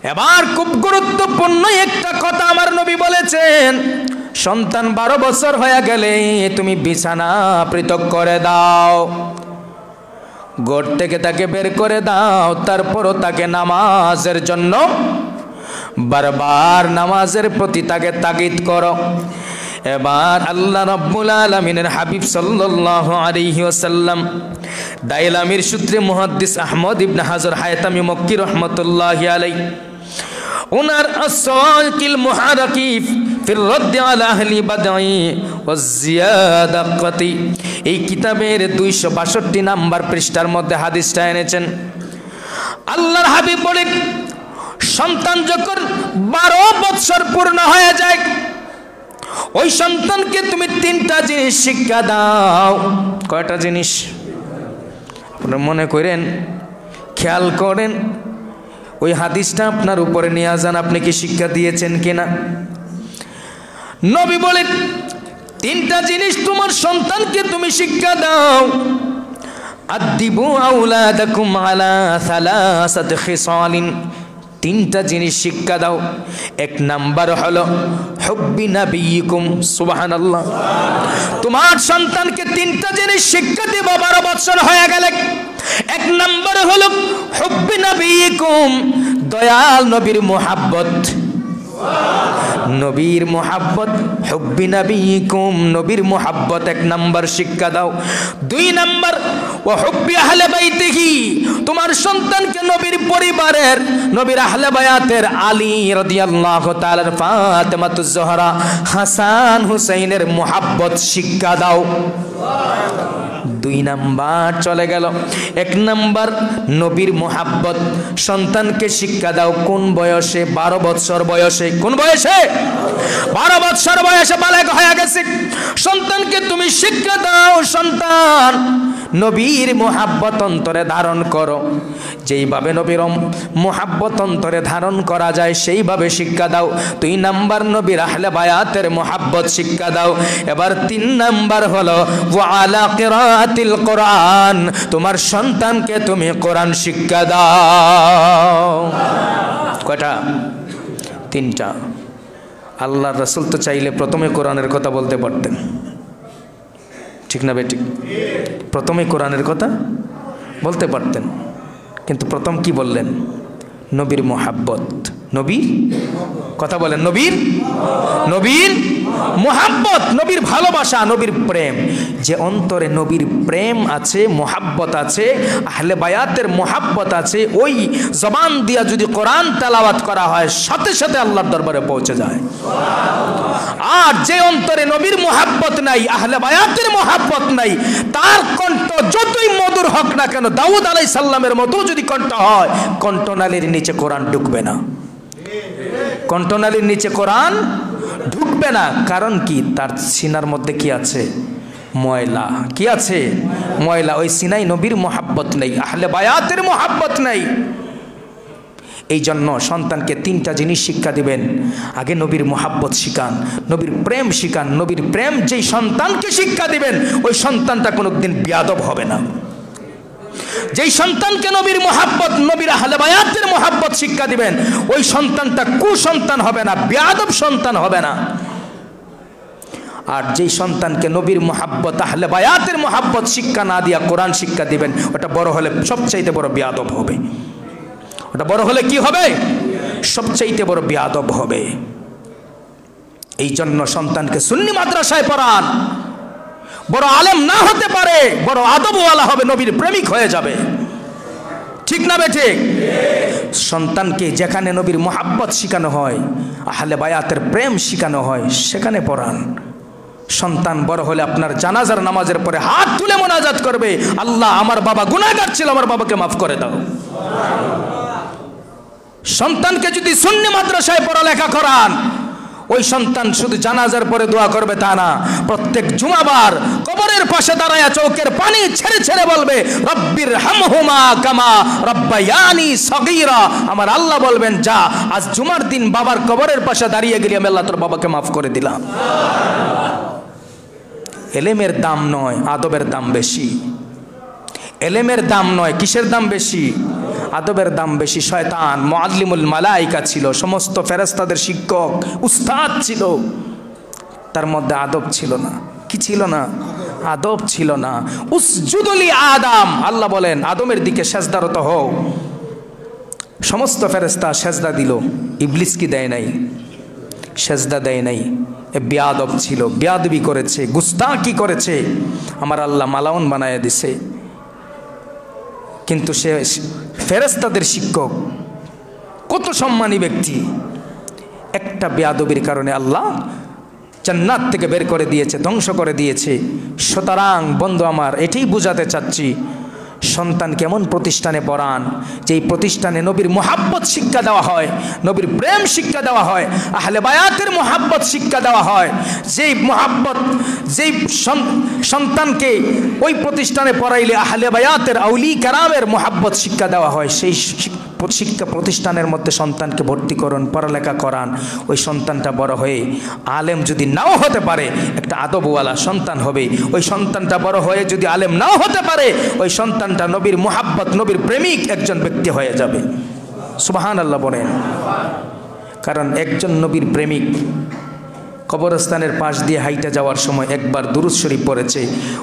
এবার খুব গুরুত্বপূর্ণ একটা কথা আমার নবী বলেছেন, সন্তান 12 বছর হয়ে গেলে তুমি বিছানা পৃথক করে দাও, ঘর থেকে তাকে বের করে দাও, তারপরও তাকে নামাজের জন্য বারবার নামাজের প্রতি তাকে তাগিদ করো। এবার আল্লাহ রাব্বুল আলামিনের হাবিব সাল্লাল্লাহু আলাইহি ওয়াসাল্লাম দাইলামির সূত্রে মুহাদ্দিস আহমদ ইবনে হাজার হায়তামি মক্কি রাহমাতুল্লাহি আলাইহি উনার আসসাওয়াকিল মুহারাকিফ ফির রাদ্দ আলা আহলি বাদঈ ওয়াজ জিয়াদাতি এই কিতাবের 262 নাম্বার পৃষ্ঠার মধ্যে হাদিসটা এনেছেন। আল্লাহর হাবিব বলেন, সন্তান যখন 12 বছর পূর্ণ হয়ে যায়, ওই সন্তানকে তুমি 3টা জিনিস শিক্ষা দাও। কয়টা জিনিস? আপনারা মনে করেন, খেয়াল করেন, ওই হাদিসটা আপনার উপরে নিয়ে যান, আপনি কি শিক্ষা দিয়েছেন কিনা। নবী বলেন, 3টা জিনিস তোমার সন্তানকে তুমি শিক্ষা দাও। আদিবু আওলাদাকুম আলা সালাসাতি খিসালিন, 3টা জিনিস শিক্ষা দাও। 1 নাম্বার হলো হুব্বি নবিয়িকুম, সুবহানাল্লাহ। তোমার সন্তানকে 3টা জিনিস শিক্ষা দেব 12 বছর হয়ে গেলে। 1 নাম্বার হলো হুব্বি নবিয়িকুম, দয়াল নবীর মুহাব্বত, নবীর মুহাব্বত, হুব্বি নবিয়িকুম, নবীর মুহাব্বত 1 নাম্বার শিক্ষা দাও। 2 নাম্বার ওয়া হুব্বি আহলে বাইতিহি, তোমার সন্তানকে নবীর পরিবারের, নবীর আহলে বায়াতের আলী রাদিয়াল্লাহু তাআলা, ফাতেমাতুজ জোহরা, হাসান হুসাইনের মুহাব্বত শিক্ষা দাও। 2 নাম্বার চলে গেল। 1 নাম্বার নবীর মুহাব্বত, সন্তানকে শিক্ষা দাও কোন বয়সে? 12 বছর বয়সে। কোন বয়সে? 12 বছর বয়সে বালেগ হয়ে গেছে, সন্তানকে তুমি শিক্ষা দাও, সন্তান নবীর মুহাব্বত অন্তরে ধারণ করো। যেইভাবে নবীর মুহাব্বত অন্তরে ধারণ করা যায় সেইভাবে শিক্ষা দাও। 2 নাম্বার নবীর আহলে বায়াতের মুহাব্বত শিক্ষা দাও। এবার 3 নাম্বার হলো ওয়া আলা কিরাআতিল কোরআন, তোমার সন্তানকে তুমি কোরআন শিক্ষা দাও। কয়টা? 3টা। আল্লাহর রাসূল তো চাইলে প্রথমে কোরআনের কথা বলতে পারতেন, ঠিক না বেঠিক? প্রথমে কোরআনের কথা বলতে পারতেন, কিন্তু প্রথম কি বললেন? নবীর মুহাব্বত, নবীর কথা বলেন, নবীর মুহাব্বত, নবীর ভালোবাসা, নবীর প্রেম। যে অন্তরে নবীর প্রেম আছে, মুহাব্বত আছে, আহলে বায়াতের মুহাব্বত আছে, ওই জবান দিয়া যদি কোরআন তেলাওয়াত করা হয় সাথে সাথে আল্লাহর দরবারে পৌঁছে যায়। আর যে অন্তরে নবীর মুহাব্বত নাই, আহলে বায়াতের মুহাব্বত নাই, তার কণ্ঠ যতই মধুর হোক না কেন, দাউদ আলাইহিস সালামের মতো যদি কণ্ঠ হয়, কণ্ঠনালীর নিচে কোরআন ঢুকবে না, কণ্ঠনালীর নিচে কোরআন ঢুকবে না। কারণ কি? তার সিনার মধ্যে কি আছে? ময়লা। কি আছে? ময়লা। ওই সিনাই নবীর মুহাব্বত নেই, আহলে বায়াতের মুহাব্বত নেই। এই জন্য সন্তানকে 3টা জিনিস শিক্ষা দিবেন। আগে নবীর মুহাব্বত শিখান, নবীর প্রেম শিখান। নবীর প্রেম যেই সন্তানকে শিক্ষা দিবেন, ওই সন্তানটা কোনোদিন বিয়াদব হবে না। যেই সন্তানকে নবীর মুহাব্বত, নবীর আহলে বায়াতের মুহাব্বত শিক্ষা দিবেন, ওই সন্তানটা কুসন্তান হবে না, বিয়াদব সন্তান হবে না। আর যেই সন্তানকে নবীর মুহাব্বত, আহলে বায়াতের মুহাব্বত শিক্ষা না দিয়া কোরআন শিক্ষা দিবেন, ওটা বড় হলে সবচাইতে বড় বিয়াদব হবে। ওটা বড় হলে কি হবে? সবচাইতে বড় বিয়াদব হবে। এই জন্য সন্তানকে সুন্নি মাদ্রাসায় পড়ান। বড় আলেম না হতে পারে, বড় আদবওয়ালা হবে, নবীর প্রেমিক হয়ে যাবে, ঠিক না বেঠিক? সন্তানকে যেখানে নবীর মুহাব্বত শিখানো হয়, আহলে বায়াতের প্রেম শিখানো হয়, সেখানে পড়ান। সন্তান বড় হলে আপনার জানাজার নামাজের পরে হাত তুলে মোনাজাত করবে, আল্লাহ আমার বাবা গুনাহগার ছিল, আমার বাবাকে মাফ করে দাও। সন্তানকে যদি সুন্নি মাদ্রাসায় পড়ালেখা করান, ওই সন্তান শুধু জানাজার পরে দোয়া করবে তা না, প্রত্যেক জুমাবার কবরের পাশে দাঁড়ায়া চোখের পানি ছেড়ে ছেড়ে বলবে, রব্বির হামহুমা কামা রব্বায়ানি সগীরা। আমার আল্লাহ বলবেন, যা আজ জুমার দিন বাবার কবরের পাশে দাঁড়িয়ে গেলি, আমি আল্লাহ তোর বাবাকে মাফ করে দিলাম। এলেমের দাম নয়, আদবের দাম বেশি। এলেমের দাম নয়, কিসের দাম বেশি? আদবের দাম বেশি। শয়তান মুআল্লিমুল মালাইকা ছিল, সমস্ত ফেরেশতাদের শিক্ষক উস্তাদ ছিল, তার মধ্যে আদব ছিল না। কি ছিল না? আদব ছিল না। উসজুদু লি আদম, আল্লাহ বলেন আদমের দিকে সেজদারত হও। সমস্ত ফেরেশতা সেজদা দিল, ইবলিস কি দেয় নাই? সেজদা দেয় নাই। এ বেয়াদব ছিল, বেয়াদবি করেছে, গুস্তাখি করেছে, আমার আল্লাহ মালাউন বানায় দিছে। কিন্তু সে ফেরেশতাদের শিক্ষক, কত সম্মানী ব্যক্তি, একটা বেয়াদবির কারণে আল্লাহ জান্নাত থেকে বের করে দিয়েছে, ধ্বংস করে দিয়েছে। সুতরাং বন্ধু আমার, এটাই বুঝাতে চাচ্ছি, সন্তান কেমন প্রতিষ্ঠানে পড়ান, যেই প্রতিষ্ঠানে নবীর মুহাব্বত শিক্ষা দেওয়া হয়, নবীর প্রেম শিক্ষা দেওয়া হয়, আহলে বায়াতের মুহাব্বত শিক্ষা দেওয়া হয়, যেই মুহাব্বত, যেই সন্তানকে ওই প্রতিষ্ঠানে পড়াইলে আহলে বায়াতের আউলি কারামের মুহাব্বত শিক্ষা দেওয়া হয়, সেই শিক্ষা প্রতিষ্ঠানের মধ্যে সন্তানকে ভর্তি করুন, পড়ালেখা করান। ওই সন্তানটা বড় হয়ে আলেম যদি নাও হতে পারে, একটা আদবওয়ালা সন্তান হবে। ওই সন্তানটা বড় হয়ে যদি আলেম নাও হতে পারে, ওই সন্তানটা নবীর মুহাব্বত, নবীর প্রেমিক একজন ব্যক্তি হয়ে যাবে। সুবহানাল্লাহ বলেন। কারণ একজন নবীর প্রেমিক কবরস্থানের পাশ দিয়ে হাইটা যাওয়ার সময় একবার দুরূদ শরীফ পড়েছে।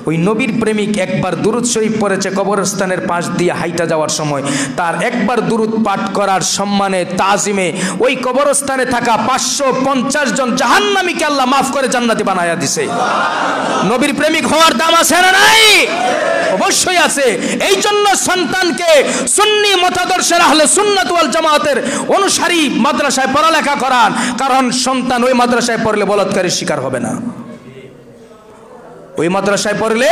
ওই নবীর প্রেমিক একবার দুরূদ শরীফ পড়েছে কবরস্থানের পাশ দিয়ে হাইটা যাওয়ার সময়। তার একবার দুরূদ পাঠ করার সম্মানে, তাজিমে ওই কবরস্থানে থাকা 550 জন জাহান্নামীকে আল্লাহ মাফ করে জান্নাতি বানায়া দিছে। নবীর প্রেমিক হওয়ার দাম আছে না নাই? অবশ্যই আছে। এই জন্য সন্তানকে সুন্নি মতাদর্শের আহলে সুন্নাত ওয়াল জামাতের অনুসারী মাদ্রাসায় পড়ালেখা করান। কারণ সন্তান ওই মাদ্রাসায় পড়লে বলৎকারের শিকার হবে না। ওই মাদ্রাসায় পড়লে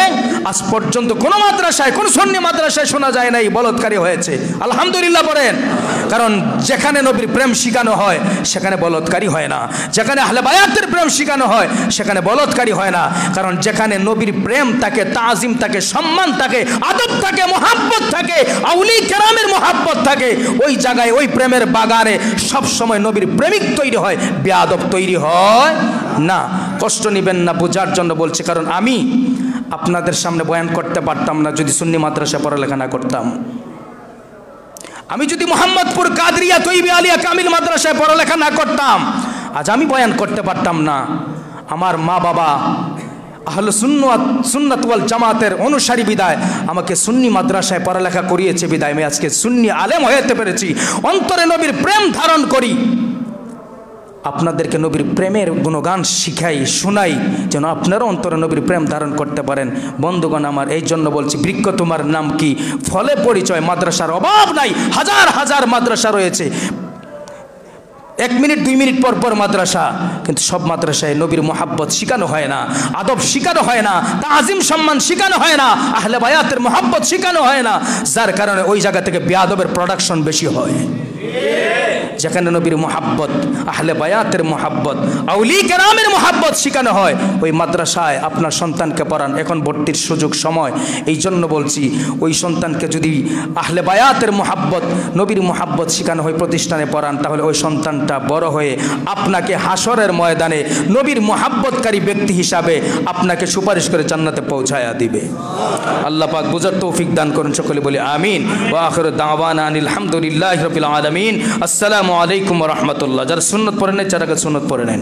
আজ পর্যন্ত কোনো মাদ্রাসায়, কোনো সুন্নি মাদ্রাসায় শোনা যায় নাই বলৎকারী হয়েছে। আলহামদুলিল্লাহ বলেন। কারণ যেখানে নবীর প্রেম শিখানো হয় সেখানে বলৎকারী হয় না। যেখানে আহলে বায়াতের প্রেম শিখানো হয় সেখানে বলৎকারী হয় না। কারণ যেখানে নবীর প্রেম থাকে, তাজিম থাকে, সম্মান থাকে, আদব থাকে, মুহাব্বত থাকে, আউলি কেরামের মুহাব্বত থাকে, ওই জায়গায়, ওই প্রেমের বাগানে সব সময় নবীর প্রেমিক তৈরি হয়, বেয়াদব তৈরি হয় না। কষ্ট নেবেন না, বোঝার জন্য বলছি। কারণ আমি আপনাদের সামনে বয়ান করতে পারতাম না যদি সুন্নি মাদ্রাসা পড়ালেখা না করতাম। আমি যদি মোহাম্মদপুর কাদরিয়া তৈবি আলিয়া কামিল মাদ্রাসায় পড়ালেখা না করতাম, আজ আমি বয়ান করতে পারতাম না। আমার মা বাবা আহলে সুন্নাত ওয়াল জামাতের অনুসারী বিদায় আমাকে সুন্নি মাদ্রাসায় পড়ালেখা করিয়েছে বিদায় আমি আজকে সুন্নি আলেম হতে পেরেছি। অন্তরে নবীর প্রেম ধারণ করি। আপনাদেরকে নবীর প্রেমের গুণগান শিখাই, শোনাই, যেন আপনারা অন্তরে নবীর প্রেম ধারণ করতে পারেন। বন্ধুগণ আমার, এই জন্য বলছি, বৃক্ষ তোমার নাম কি, ফলে পরিচয়। মাদ্রাসার অভাব নাই, হাজার হাজার মাদ্রাসা রয়েছে। 1 মিনিট 2 মিনিট পর পর মাদ্রাসা, কিন্তু সব মাদ্রাসায় নবীর মুহাব্বত শিখানো হয় না, আদব শিখানো হয় না, তাজিম সম্মান শিখানো হয় না, আহলে বায়াতের মুহাব্বত শিখানো হয় না। যার কারণে ওই জায়গা থেকে বেয়াদবের প্রোডাকশন বেশি হয়। যেখানে নবীর মুহাব্বত, আহলে বায়াতের মুহাব্বত, আউলি কেরামের মুহাব্বত শিখানো হয়, ওই মাদ্রাসায় আপনার সন্তানকে পড়ান। এখন ভর্তির সুযোগ সময়, এই জন্য বলছি, ওই সন্তানকে যদি আহলে বায়াতের মুহাব্বত, নবীর মুহাব্বত শিখানো হয়, প্রতিষ্ঠানে পড়ান, তাহলে ওই সন্তানটা বড় হয়ে আপনাকে হাসরের ময়দানে নবীর মুহাব্বতকারী ব্যক্তি হিসাবে আপনাকে সুপারিশ করে জান্নাতে পৌঁছায়া দিবে। আল্লাহ পাক বুঝার তৌফিক দান করুন। সকলে বলি আমিন। ওয়া আখিরু দাওয়ানা আনিল হামদুলিল্লাহি রাব্বিল আলামিন। আসসালামু আলাইকুম ওয়া রাহমাতুল্লাহ। যারা সুন্নত পড়েন, যারা সুন্নত পড়ে নেন।